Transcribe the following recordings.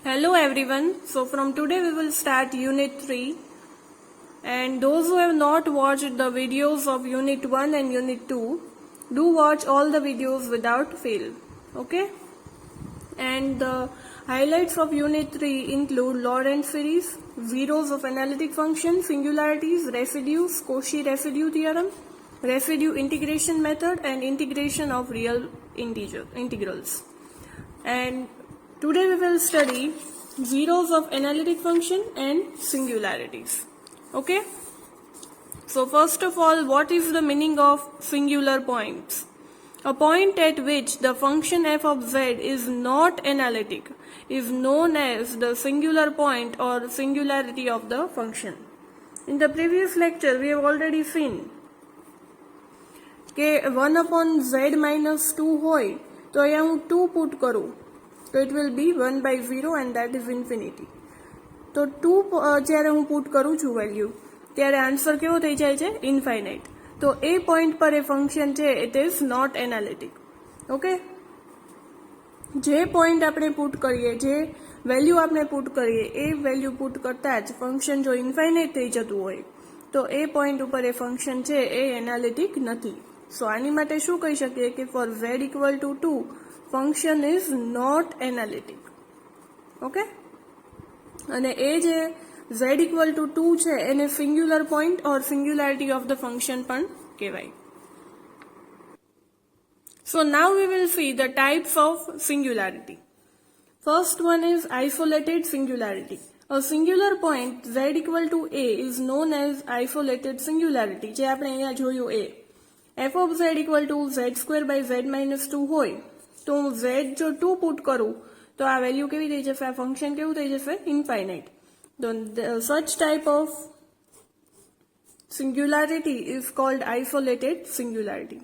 Hello everyone. So from today we will start Unit 3, and those who have not watched the videos of Unit 1 and Unit 2, do watch all the videos without fail. Okay? And the highlights of Unit 3 include Lorentz series, zeros of analytic function, singularities, residues, Cauchy residue theorem, residue integration method, and integration of real integrals. And today we will study zeros of analytic function and singularities. Okay? So first of all, what is the meaning of singular points? A point at which the function f of z is not analytic is known as the singular point or singularity of the function. In the previous lecture, we have already seen કે 1 upon z minus 2 હોય તો અહીંયા હું 2 put કરું તો it will be 1 by 0 and that is infinity. તો 2 જ્યારે હું પુટ કરું છું વેલ્યુ ત્યારે આન્સર કેવો થઈ જાય છે ઇન્ફાઇનાઇટ. તો એ પોઈન્ટ પર એ ફંક્શન છે it is not analytic. Okay, જે પોઈન્ટ આપણે પુટ કરીએ, જે વેલ્યુ આપણે પુટ કરીએ એ વેલ્યુ પુટ કરતા જ ફંક્શન જો ઇન્ફાઇનાઇટ થઈ જતું હોય તો એ પોઈન્ટ ઉપર એ ફંક્શન છે એ એનાલિટિક નથી. સો આની માટે શું કહી શકીએ કે for z equal to 2 function is not analytic. Okay, અને એ જે z ઇક્વલ ટુ 2 છે એને singular point or singularity of the function પણ કહેવાય. So now we will see the types of singularity. First one is isolated singularity. A singular point z equal to a is known as isolated singularity. જે આપણે અહીંયા જોયું એ f of z equal to z square by z minus 2 હોય તો હું z જો 2 put કરું તો આ વેલ્યુ કેવી થઈ જશે, આ ફંક્શન કેવું થઈ જશે ઇન્ફાઇનાઇટ. તો such type of singularity is called isolated singularity.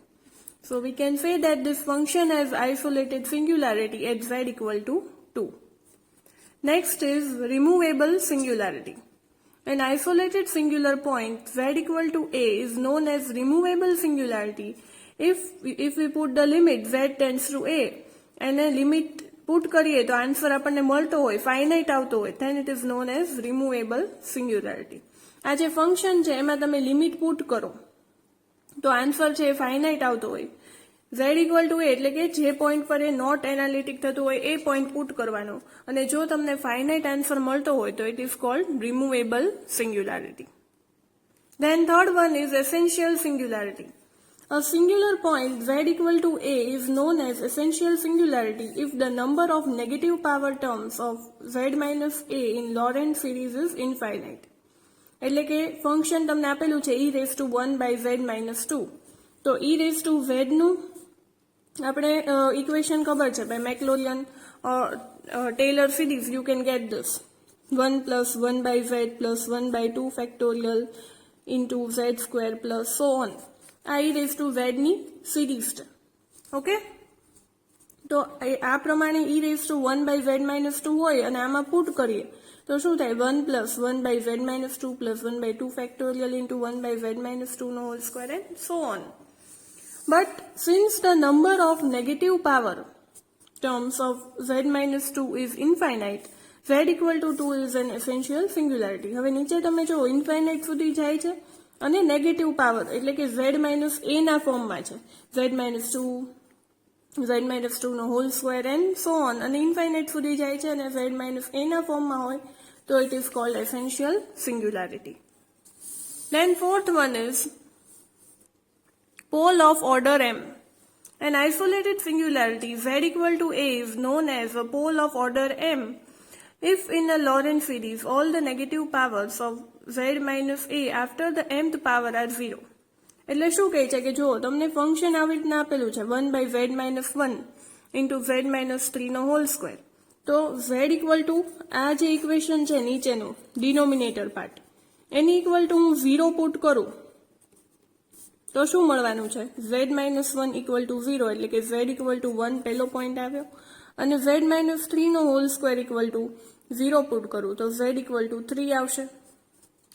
So we can say that this function has isolated singularity at z equal to 2. Next is removable singularity. An isolated singular point z equal to a is known as removable singularity if we put the limit z tends to a and a limit put કરીએ તો answer આપણને મળતો હોય finite આવતો હોય then it is known as removable singularity. આ જે function છે એમાં તમે લિમિટ પુટ કરો તો આન્સર છે ફાઇનાઇટ આવતો હોય. z ઇક્વલ ટુ a એટલે કે જે પોઈન્ટ પર એ નોટ એનાલિટિક થતું હોય એ પોઈન્ટ પુટ કરવાનો અને જો તમને ફાઇનાઇટ આન્સર મળતો હોય તો it is called removable singularity. Then third one is essential singularity. A singular point z equal to a is known as essential singularity if the number of negative power terms of z minus a in Lorentz series is infinite. એટલે કે function તમને આપેલું છે e raised to 1 by z minus 2. તો e raised to z નું આપણે equation ખબર છે by Maclaurin or Taylor series you can get this 1 plus 1 by z plus 1 by 2 factorial into z square plus so on. આ e raised to z ની series છે. Okay, તો આ પ્રમાણે e raised to 1 by z minus 2 હોય અને આમાં put કરીએ તો શું થાય 1 plus 1 by z minus 2 plus 1 by 2 factorial into 1 by z minus 2 no whole square and so on. But since the number of negative power terms of z minus 2 is infinite, z equal to 2 is an essential singularity. હવે નીચે તમે જો infinite સુધી જાય છે અને negative power એટલે કે z minus a ના ફોર્મમાં છે z minus 2 નો whole square and so on અને ઇન્ફાઇનાઇટ સુધી જાય છે અને z minus a ના ફોર્મમાં હોય તો it is cold essential singularity. Then fourth one is pole of order m. An isolated singularity z equal to a is known as a pole of order m if in a Lorentz series all the negative powers of z minus a after the mth power are 0. એટલે શું કહે છે કે જો તમને function આવી રીતના આપેલું છે 1 by z minus 1 into z minus 3 નો હોલ સ્ક્વેર તો z equal to આ જે ઇક્વેશન છે નીચેનું denominator part any equal to હું 0 પુટ કરું તો શું મળવાનું છે z minus 1 equal to 0 એટલે કે z equal to 1 પહેલો પોઈન્ટ આવ્યો અને z minus 3 નો whole square equal to 0 put કરું તો z equal to 3 આવશે.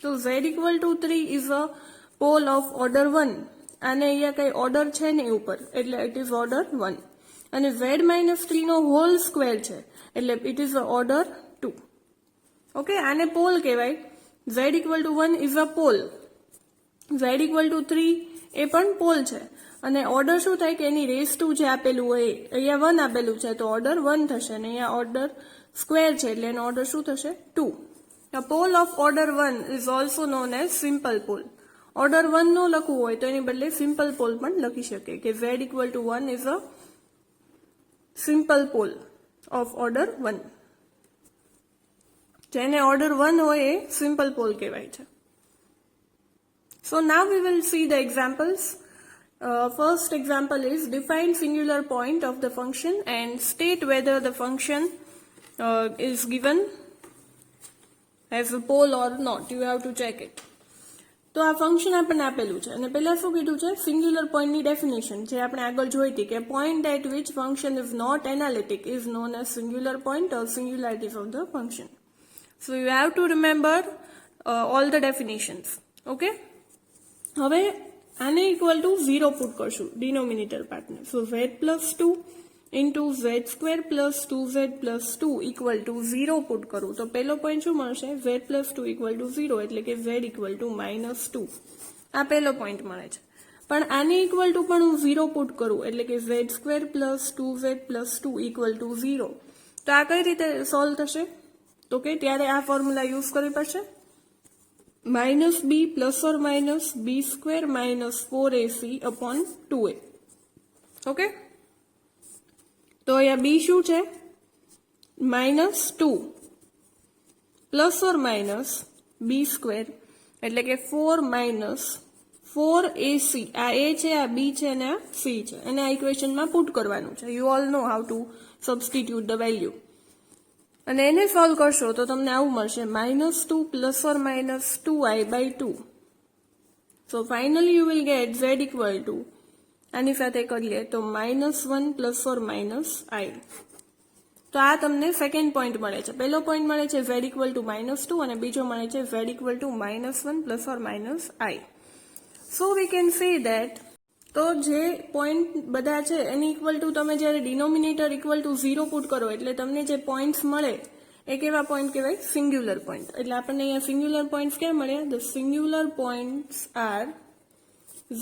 તો z equal to 3 is a pole of order 1 અને અહીંયા કઈ ઓર્ડર છે ને ઉપર એટલે it is order 1 અને z minus 3 નો હોલ સ્ક્વેર છે એટલે it is a order 2. Okay, આને પોલ કહેવાય. z equal to 1 is a pole. z equal to 3 એ પણ પોલ છે. અને ઓર્ડર શું થાય કે એની રેસ ટુ જે આપેલું હોય, અહીંયા 1 આપેલું છે તો ઓર્ડર 1 થશે, અને અહીંયા ઓર્ડર સ્ક્વેર છે એટલે એનો ઓર્ડર શું થશે? 2. A pole of order 1 is also known as simple pole. Order 1 નો લખવું હોય તો એની બદલે સિમ્પલ પોલ પણ લખી શકે કે z equal to 1 is a simple pole of order 1. જેને ઓર્ડર 1 હોય એ સિમ્પલ પોલ કહેવાય છે. So now we will see the examples. First example is define singular point of the function and state whether the function is given as a pole or not. You have to check it. તો આ function આપણને આપેલું છે અને પહેલા શું કીધું છે? સિંગ્યુલર પોઈન્ટની ડેફિનેશન જે આપણે આગળ જોઈ હતી કે point at which function is not analytic is known as singular point or singularities of the function. So you have to remember all the definitions. Okay, હવે આને ઇક્વલ ટુ 0 પુટ કરશું ડિનોમિનેટર પાર્ટને. So z plus 2 into z square plus 2z plus 2 equal to 0 put કરું તો પહેલો point શું મળશે? z plus 2 equal to 0 એટલે કે z ઇક્વલ ટુ -2. આ પહેલો પોઈન્ટ મળે છે. પણ આને ઇક્વલ ટુ પણ હું 0 પુટ કરું એટલે કે Z square plus 2z plus 2 equal to 0. તો આ કઈ રીતે સોલ્વ થશે? તો કે ત્યારે આ ફોર્મ્યુલા યુઝ કરવી પડશે. -b plus or minus b square minus 4ac upon 2a. Okay, તો અહીંયા b શું છે? -2 plus or minus b square એટલે કે 4 માઇનસ 4ac. આ a છે, આ b છે અને આ c છે, અને આ ઇક્વેશનમાં પુટ કરવાનું છે. You all know how to substitute the value. અને એને સોલ્વ કરશો તો તમને આવું મળશે -2 plus or minus 2i/2. So finally you will get z equal two, આની સાથે કરીએ તો -1 પ્લસ ઓર માઇનસ i. તો આ તમને સેકન્ડ પોઈન્ટ મળે છે. પહેલો પોઈન્ટ મળે છે z ઇક્વલ ટુ -2 અને બીજો મળે છે z equal two -1 plus or minus i. So we can say that, તો જે પોઈન્ટ બધા છે એની ઇક્વલ ટુ તમે જ્યારે ડિનોમિનેટર ઇક્વલ ટુ 0 પુટ કરો એટલે તમને જે પોઈન્ટ્સ મળે એ કેવા પોઈન્ટ કહેવાય? Singular point. એટલે આપણને અહીંયા સિંગ્યુલર પોઈન્ટ્સ ક્યાં મળ્યા? The singular points are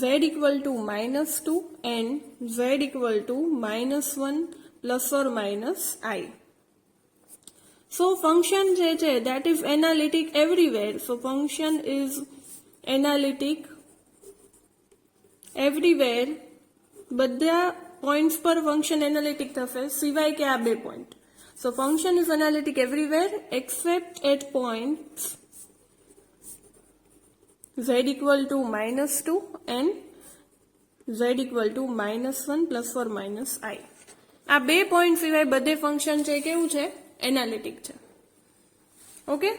z equal to -2 and z equal to -1 plus or minus I. So function જે છે that is analytic everywhere. So function is analytic everywhere. બધા points પર function analytic થશે સિવાય કે આ બે point. So function is analytic everywhere except at points z equal to -2 and z equal to -1 plus or minus I. આ બે point સિવાય બધે ફંક્શન છે કેવું છે? એનાલિટિક છે. Okay,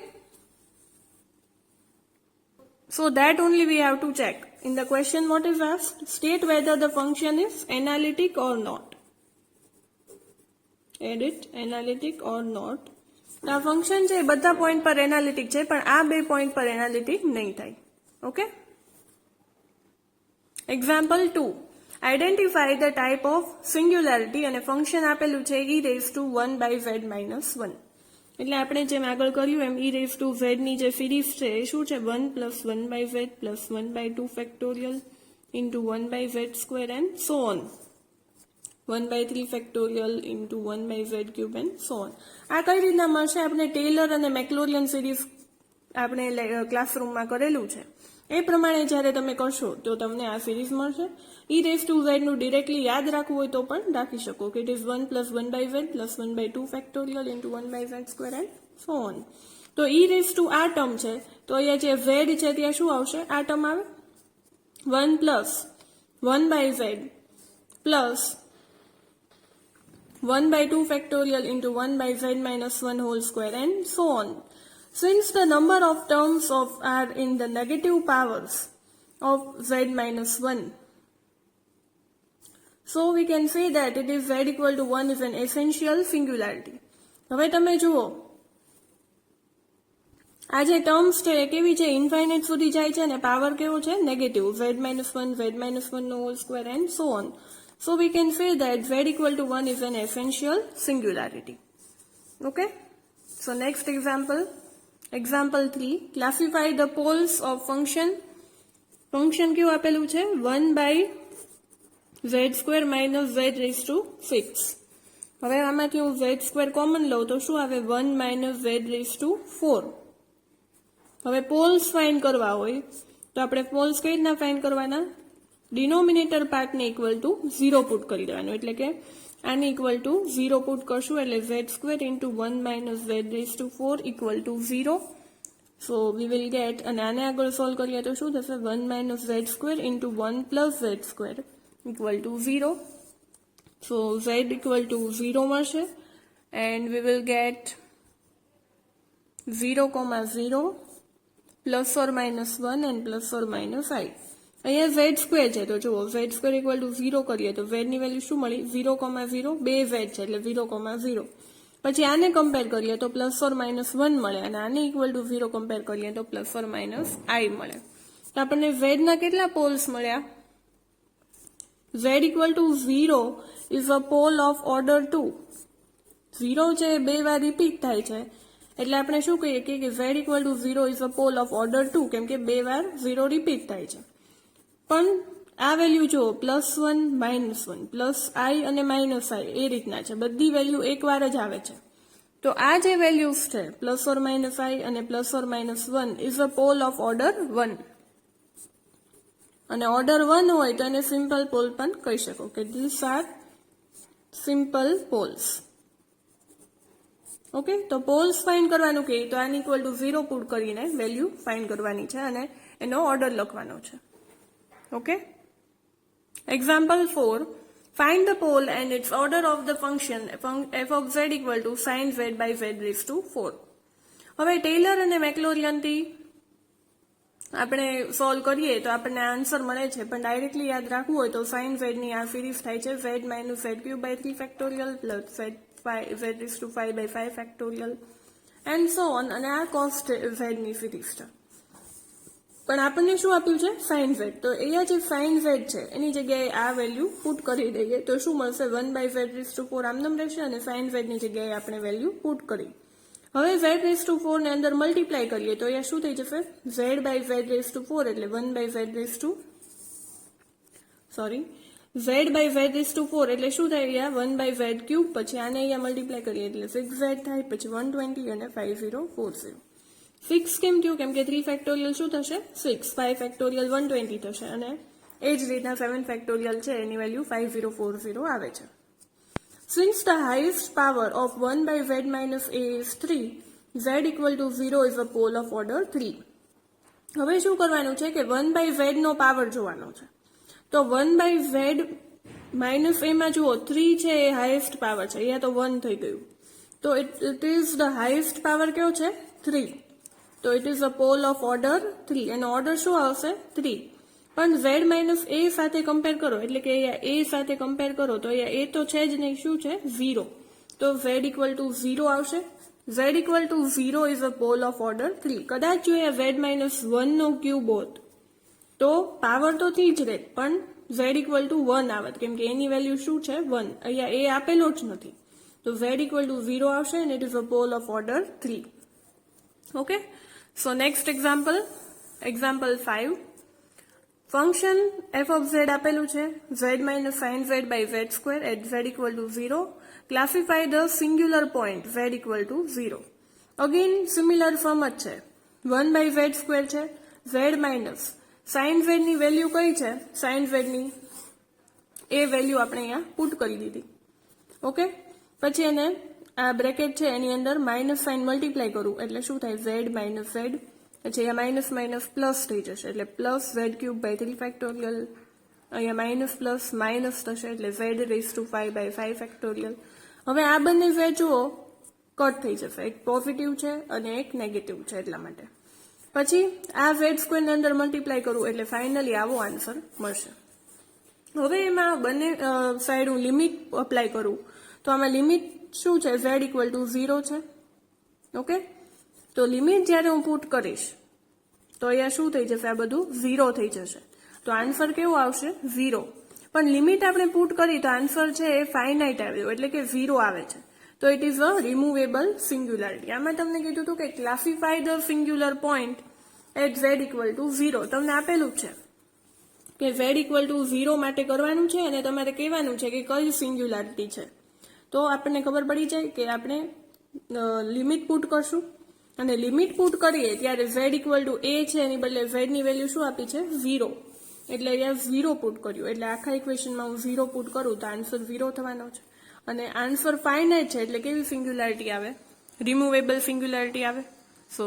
so that only we have to check. In the question what is asked? State whether the function is analytic or not. Edit analytic or not. આ function છે બધા પોઈન્ટ પર એનાલિટિક છે પણ આ બે પોઈન્ટ પર એનાલિટિક નહીં થાય. Okay, example 2. Identify the type of singularity અને ફંક્શન આપેલું છે e⁻1/z-1. એટલે આપણે જેમ આગળ કર્યું એમ e⁻z ની જે સિરીઝ છે એ શું છે? 1 + 1/z + 1/2 factorial into 1/z² and so on. 1/3 factorial into 1/z³ and so on. આ કઈ રીતના મળશે? આપણે ટેલર અને મેક્લોરિયન સિરીઝ આપણે ક્લાસરૂમમાં કરેલું છે એ પ્રમાણે જ્યારે તમે કરશો તો તમને આ સિરીઝ મળશે. e⁻z નું ડિરેક્ટલી યાદ રાખવું હોય તો પણ રાખી શકો કે it is 1 + 1/z + 1/2 factorial into 1/z² and so on. તો e⁻ આ ટર્મ છે તો અહીંયા જે z છે ત્યાં શું આવશે? આ ટર્મ આવે 1 + 1/z plus 1/2 factorial into 1/z-1² and so on. Since the number of terms are in the negative powers of z-1, so we can say that it is z equal to 1 is an essential singularity. હવે તમે જુઓ આ જે terms છે એ કેવી છે? Infinite સુધી જાય છે અને પાવર કેવો છે? Negative. z-1, z-1² and so on. So we can say that z equal to 1 is an essential singularity. Okay? So So next example 3, classify the poles of function કેવું આપેલું છે 1/z² - z⁻6. હવે આમાંથી હું z² common લઉં તો શું આવે 1 - z⁴. હવે પોલ્સ ફાઇન્ડ કરવા હોય તો આપણે પોલ્સ કઈ રીતના ફાઇન્ડ કરવાના, ડિનોમિનેટર પાર્ટને ઇક્વલ ટુ 0 પુટ કરી દેવાનું, એટલે કે આને ઇક્વલ ટુ 0 પુટ કરશું એટલે z² × 1 - z⁴ equal to 0. So we will get, અને આને આગળ સોલ્વ કરીએ તો શું થશે 1 - z² × 1 + z² equal to 0. So z equal to 0 મળશે and we will get 0,0 ±1 and ±i. અહીંયા z² છે તો જુઓ z² ઇક્વલ ટુ 0 કરીએ તો z ની વેલ્યુ શું મળી 0,0, 2z છે એટલે 0,0. પછી આને કમ્પેર કરીએ તો ±1 મળે અને આને ઇક્વલ ટુ 0 કમ્પેર કરીએ તો ±i મળે. તો આપણને z ના કેટલા પોલ્સ મળ્યા, z equal to 0 is a pole of order 2. 0 છે એ 2 વાર રિપીટ થાય છે એટલે આપણે શું કહીએ કે z equal to 0 is a pole of order 2, કેમ કે 2 વાર 0 રિપીટ થાય છે. પણ આ વેલ્યુ જુઓ +1 -1 +i અને -i એ રીતના છે, બધી વેલ્યુ એક વાર જ આવે છે. તો આ જે વેલ્યુઝ છે +or-i અને +or-1 is a pole of order 1, અને ઓર્ડર 1 હોય તો એને સિમ્પલ પોલ પણ કહી શકો કે these are simple poles. Okay, તો પોલ્સ ફાઇન્ડ કરવાનું કે તો આની ઇક્વલ ટુ 0 પુટ કરીને વેલ્યુ ફાઇન્ડ કરવાની છે અને એનો ઓર્ડર લખવાનો છે. Okay, example 4, find the pole and its order of the function f of z equal to sin z by z⁴. હવે ટેલર અને મેક્લોરિયનથી આપણે સોલ્વ કરીએ તો આપણને આન્સર મળે છે, પણ ડાયરેક્ટલી યાદ રાખવું હોય તો sin z ની આ સિરીઝ થાય છે z - z³ / 3 z⁵ by 5 and so on, અને આ cos z ની સિરીઝ છે. પણ આપણને શું આપ્યું છે sin z, તો અહીંયા જે sin z છે એની જગ્યાએ આ વેલ્યુ પુટ કરી દઈએ તો શું મળશે 1/z⁴ આમનામ રહેશે અને sin z ની જગ્યાએ આપણે વેલ્યુ પુટ કરી. હવે z⁴ ને અંદર મલ્ટીપ્લાય કરીએ તો અહીંયા શું થઈ જશે z/z⁴ એટલે 1/z⁴ એટલે શું થાય અહીંયા 1/z³, પછી આને અહીંયા મલ્ટીપ્લાય કરીએ એટલે 6z થાય, પછી 120 અને 5040. 6 કેમ થયું, કેમ કે 3 ફેક્ટોરિયલ શું થશે 6, 5 ફેક્ટોરિયલ 120 થશે અને એ જ રીતના 7 ફેક્ટોરિયલ છે એની વેલ્યુ 5040 આવે છે. Since the highest power of 1/z - a is 3, z equal to 0 is a pole of order 3. હવે શું કરવાનું છે કે 1/z નો પાવર જોવાનો છે, તો 1/z - a માં જુઓ 3 છે એ હાઈએસ્ટ પાવર છે, અહીંયા તો 1 થઈ ગયું, તો it is the highest power કયો છે 3, તો it is a pole of order 3, એનો ઓર્ડર શું આવશે 3. પણ z - a સાથે કમ્પેર કરો એટલે કે અહીંયા a સાથે કમ્પેર કરો તો અહીંયા a તો છે જ નહીં, શું છે 0, તો z ઇક્વલ ટુ 0 આવશે. z equal to 0 is a pole of order 3. કદાચ જો અહીંયા z - 1 નો ક્યુબ હોત તો પાવર તો થી જ રહે, પણ z ઇક્વલ ટુ 1 આવત, કેમ કે એની વેલ્યુ શું છે 1, અહીંયા a આપેલો જ નથી, તો z ઇક્વલ ટુ 0 આવશે and it is a pole of order 3. Okay, so next example 5, function f of z આપેલું છે z - sin z by z² at z equal to 0. Classify the singular point z equal to 0. Again similar form જ છે, 1/z² છે, z minus sin z ની value કઈ છે, sin z ની એ value આપણે અહીંયા પુટ કરી દીધી. ઓકે, પછી એને આ બ્રેકેટ છે એની અંદર માઇનસ સાઇન મલ્ટીપ્લાય કરું એટલે શું થાય z - z, પછી અહીંયા માઇનસ પ્લસ થઈ જશે એટલે +z³ by 3 ફેક્ટોરિયલ, અહીંયા માઇનસ પ્લસ માઇનસ થશે એટલે z⁵ by 5 ફેક્ટોરિયલ. હવે આ બંને z જુઓ કટ થઈ જશે, એક પોઝિટિવ છે અને એક નેગેટિવ છે એટલા માટે. પછી આ z² ને અંદર મલ્ટીપ્લાય કરું એટલે ફાઇનલી આવો આન્સર મળશે. હવે એમાં બંને સાઈડ હું લિમિટ અપ્લાય કરું તો આમાં લિમિટ શું છે z ઇક્વલ ટુ 0 છે. ઓકે, તો લિમિટ જ્યારે હું પુટ કરીશ તો અહીંયા શું થઈ જશે, આ બધું 0 થઈ જશે, તો આન્સર કેવો આવશે 0. પણ લિમિટ આપણે પુટ કરી તો આન્સર છે એ ફાઇનાઇટ આવ્યો એટલે કે 0 આવે છે. તો it is a removable singularity. આમાં તમને કીધું હતું કે classify the singular point eight z equal to 0. તમને આપેલું જ છે કે z ઇક્વલ ટુ 0 માટે કરવાનું છે અને તમારે કહેવાનું છે કે કઈ સિંગ્યુલારિટી છે. તો આપણને ખબર પડી જાય કે આપણે લિમિટ પુટ કરશું અને લિમિટ પુટ કરીએ ત્યારે z ઇક્વલ ટુ a છે એની બદલે z ની વેલ્યુ શું આપી છે 0. એટલે અહીંયા 0 પુટ કર્યું એટલે આખા ઇક્વેશનમાં હું 0 પુટ કરું તો આન્સર 0 થવાનો છે. અને આન્સર ફાઇનાઇટ છે એટલે કેવી સિંગ્યુલારિટી આવે? રિમુવેબલ સિંગ્યુલારિટી આવે. So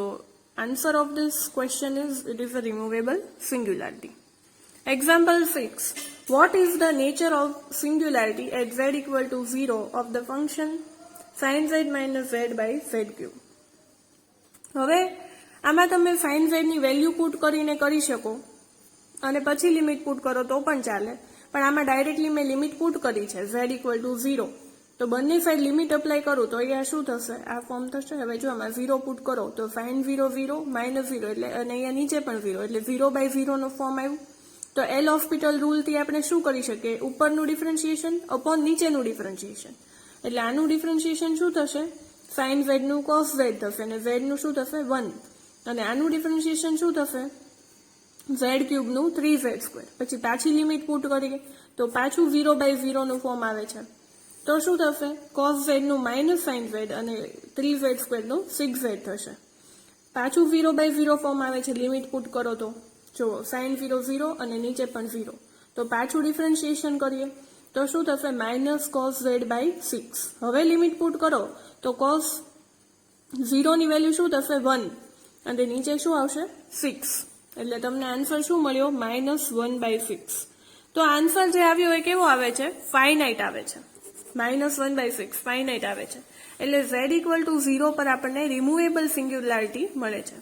answer of this question is it is a removable singularity. Example 6. What is the nature of singularity at z equal to 0 of the function sin z minus z by z cube? હવે આમાં તમે sin z ની value put કરીને કરી શકો અને પછી limit put કરો તો પણ ચાલે, પણ આમાં ડાયરેક્ટલી મેં લિમિટ પુટ કરી છે z ઇક્વલ ટુ 0. તો બંને સાઈડ લિમિટ અપ્લાય કરું તો અહીંયા શું થશે? આ ફોર્મ થશે. હવે જો આમાં 0 પુટ કરો તો sin 0 0 minus 0 એટલે અને અહીંયા નીચે પણ 0 એટલે 0 by 0 નો ફોર્મ આવ્યું. તો એલ હોસ્પિટલ રૂલથી આપણે શું કરી શકીએ? ઉપરનું ડિફરન્શિએશન અપોન નીચેનું ડિફરન્શિએશન. એટલે આનું ડિફરન્શિએશન શું થશે? સાઇન ઝેડ નું કોસ ઝેડ થશે અને ઝેડ નું શું થશે 1. અને આનું ડિફરન્શિએશન શું થશે? ઝેડ ક્યુબ નું 3z². પછી પાછી લિમિટ પુટ કરીએ તો પાછું 0 by 0 નું ફોર્મ આવે છે. તો શું થશે? કોસ ઝેડ નું માઇનસ સાઇન ઝેડ અને 3z² નું 6z થશે. પાછું 0 by 0 ફોર્મ આવે છે. લિમિટ પુટ કરો તો જો સાઇન 0 0 અને નીચે પણ 0. તો પાછું ડિફરન્શિએશન કરીએ તો શું થશે? Minus cos z by 6. હવે લિમિટ પુટ કરો તો કોસ 0 ની વેલ્યુ શું થશે? 1 અને નીચે શું આવશે? 6. એટલે તમને આન્સર શું મળ્યો? -1/6. તો આન્સર જે આવ્યો એ કેવો આવે છે? ફાઇનાઇટ આવે છે. -1/6 ફાઇનાઇટ આવે છે. એટલે z ઇક્વલ ટુ 0 પર આપણને રિમુવેબલ સિંગ્યુલારિટી મળે છે.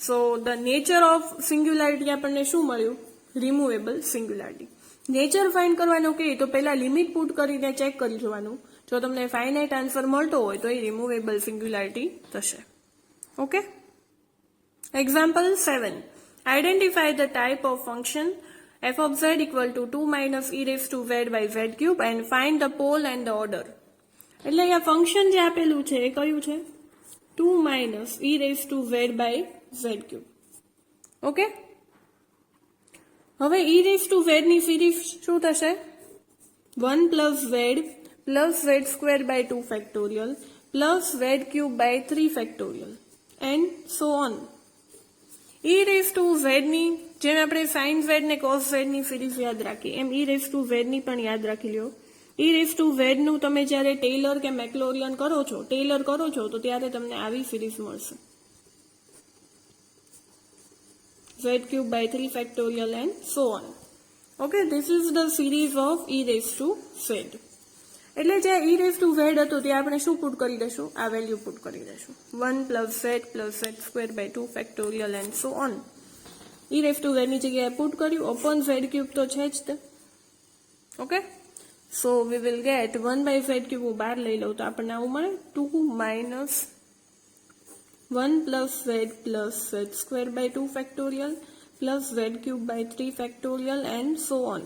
સો ધ નેચર ઓફ સિંગ્યુલારિટી આપણને શું મળ્યું? Removable singularity. નેચર ફાઇન્ડ કરવાનું કે તો પહેલા લિમિટ પુટ કરીને ચેક કરી જોવાનું. જો તમને ફાઇનાઇટ આન્સર મળતો હોય તો એ રિમુવેબલ સિંગ્યુલારિટી થશે. Okay. Example 7. Identify the type of function f of z equal to 2 minus e raised to z by z cube and find the pole and the order. એટલે અહીંયા function જે આપેલું છે એ કયું છે? 2 minus e raised to z by z cube. Okay. હવે e raised to z ની series શું થશે? 1 plus z square by 2 factorial plus z cube by 3 factorial and so on. e raised to z ની જેમ આપણે sin z ને cos z ની series યાદ રાખી એમ e raised to z ની પણ યાદ રાખી લ્યો. e raised to z નું તમે જ્યારે ટેલર કે મેક્લોરિયન કરો છો તો ત્યારે તમને આવી સિરીઝ મળશે. z cube by 3 factorial and so on. Okay, this is the series of e raised to z. એટલે જે e raised to z હતું તે આપણે શું પુટ કરી દેશું? આ વેલ્યુ પુટ કરી દેશું. 1 plus z square by 2 factorial and so on. e raised to z ની જગ્યાએ પુટ કર્યું upon z cube તો છે જ તે. Okay. So we will get 1 by z cube હું બહાર લઈ લઉં તો આપણને આવું મળે 2 minus 1 plus z square by 2 factorial plus z cube by 3 factorial and so on.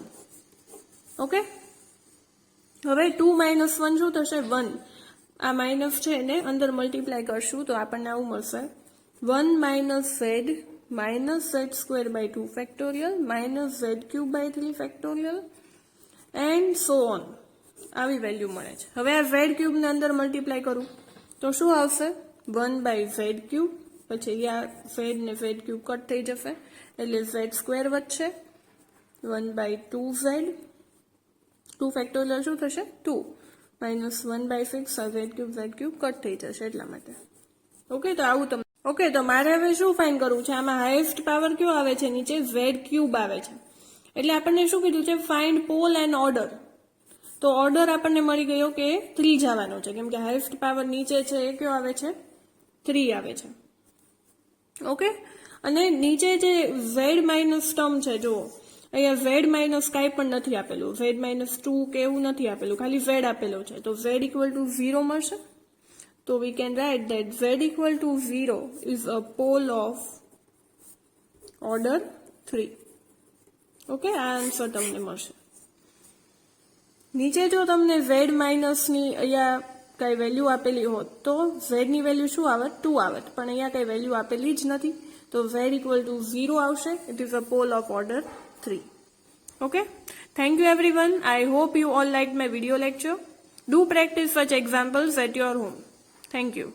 Okay. હવે 2 minus 1 શું થશે? 1. આ માઇનસ છે એને અંદર મલ્ટીપ્લાય કરશું તો આપણને આવું મળશે 1 minus z square by 2 factorial minus z cube by 3 factorial and so on. આવી વેલ્યુ મળે છે. હવે આ z cube ને અંદર મલ્ટીપ્લાય કરું તો શું આવશે? 1 by z cube. પછી આ z ને z cube કટ થઈ જશે એટલે z સ્ક્વેર વધશે 1 by 2z 2 ફેક્ટોરિયલ શું થશે? 2 minus 1 by 6 આ z cube કટ થઈ જશે એટલા માટે. ઓકે. તો આવું તમે ઓકે. તો મારે હવે શું ફાઇન્ડ કરવું છે? આમાં હાઈએસ્ટ પાવર કયો આવે છે? નીચે z ક્યુબ આવે છે. એટલે આપણને શું કીધું છે? Find pole and order. તો ઓર્ડર આપણને મળી ગયો કે 3 જવાનો છે કેમ કે હાઈએસ્ટ પાવર નીચે છે એ કયો આવે છે? 3 આવે છે. ઓકે. અને નીચે જે z માઇનસ ટર્મ છે જુઓ અહીંયા z માઇનસ કાંઈ પણ નથી આપેલું. z માઇનસ 2 કે એવું નથી આપેલું, ખાલી z આપેલો છે. તો z ઇક્વલ ટુ 0 મળશે. તો we can write that z equal to 0 is a pole of order 3. Okay. આ આન્સર તમને મળશે. નીચે જો તમને z માઇનસ ની અહીંયા કઈ વેલ્યુ આપેલી હોત તો z ની વેલ્યુ શું આવત 2 આવત, પણ અહીંયા કઈ વેલ્યુ આપેલી જ નથી તો z equal to 0 આવશે. It is a pole of order 3. Okay, thank you everyone. I hope you all liked my video lecture. Do practice such examples at your home. Thank you.